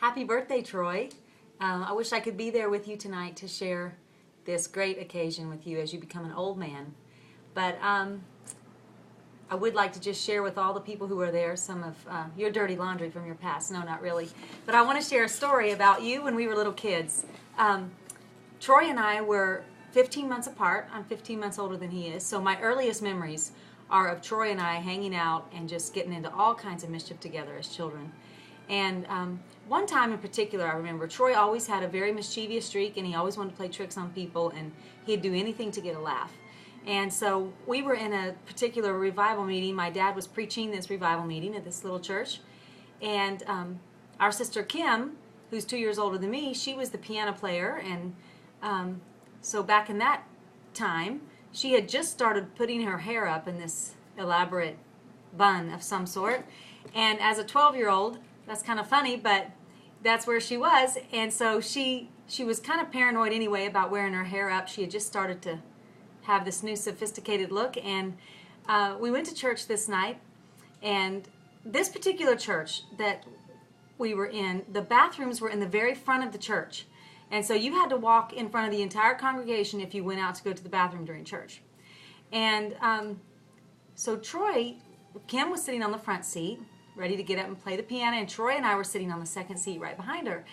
Happy birthday, Troy. I wish I could be there with you tonight to share this great occasion with you as you become an old man. But I would like to just share with all the people who are there some of your dirty laundry from your past. No, not really. But I want to share a story about you when we were little kids. Troy and I were 15 months apart. I'm 15 months older than he is. So my earliest memories are of Troy and I hanging out and just getting into all kinds of mischief together as children. And one time in particular, I remember Troy always had a very mischievous streak, and he always wanted to play tricks on people, and he'd do anything to get a laugh. And so we were in a particular revival meeting. My dad was preaching this revival meeting at this little church, and our sister Kim, who's 2 years older than me, she was the piano player. And so back in that time, she had just started putting her hair up in this elaborate bun of some sort. And as a 12-year-old, that's kind of funny, but that's where she was. And so she was kind of paranoid anyway about wearing her hair up. She had just started to have this new sophisticated look. And we went to church this night. And this particular church that we were in, the bathrooms were in the very front of the church. And so you had to walk in front of the entire congregation if you went out to go to the bathroom during church. And so Kim was sitting on the front seat, ready to get up and play the piano, and Troy and I were sitting on the second seat right behind her.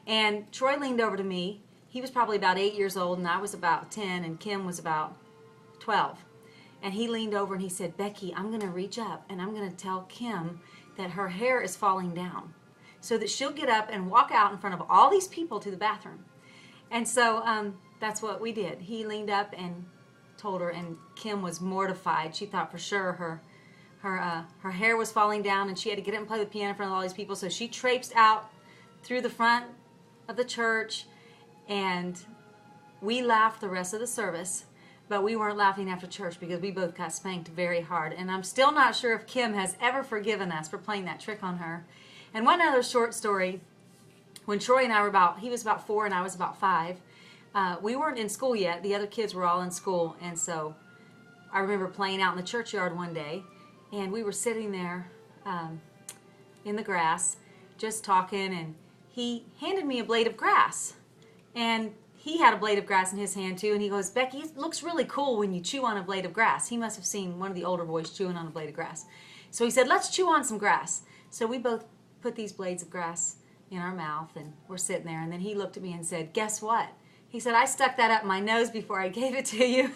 And Troy leaned over to me. He was probably about 8 years old, and I was about 10, and Kim was about 12. And he leaned over and he said, "Becky, I'm going to reach up, and I'm going to tell Kim that her hair is falling down so that she'll get up and walk out in front of all these people to the bathroom." And so that's what we did. He leaned up and told her, and Kim was mortified. She thought for sure her hair was falling down, and she had to get up and play the piano in front of all these people. So she traipsed out through the front of the church, and we laughed the rest of the service. But we weren't laughing after church because we both got spanked very hard. And I'm still not sure if Kim has ever forgiven us for playing that trick on her. And one other short story, when Troy and I were he was about 4 and I was about 5, we weren't in school yet. The other kids were all in school. And so I remember playing out in the churchyard one day, and we were sitting there in the grass just talking, and he handed me a blade of grass. And he had a blade of grass in his hand too, and he goes, "Becky, it looks really cool when you chew on a blade of grass." He must have seen one of the older boys chewing on a blade of grass. So he said, "Let's chew on some grass." So we both put these blades of grass in our mouth, and we're sitting there, and then he looked at me and said, "Guess what?" He said, "I stuck that up my nose before I gave it to you."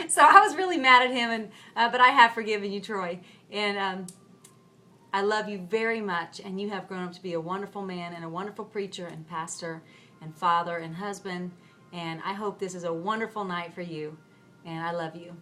So I was really mad at him, but I have forgiven you, Troy. And I love you very much, and you have grown up to be a wonderful man and a wonderful preacher and pastor and father and husband. And I hope this is a wonderful night for you, and I love you.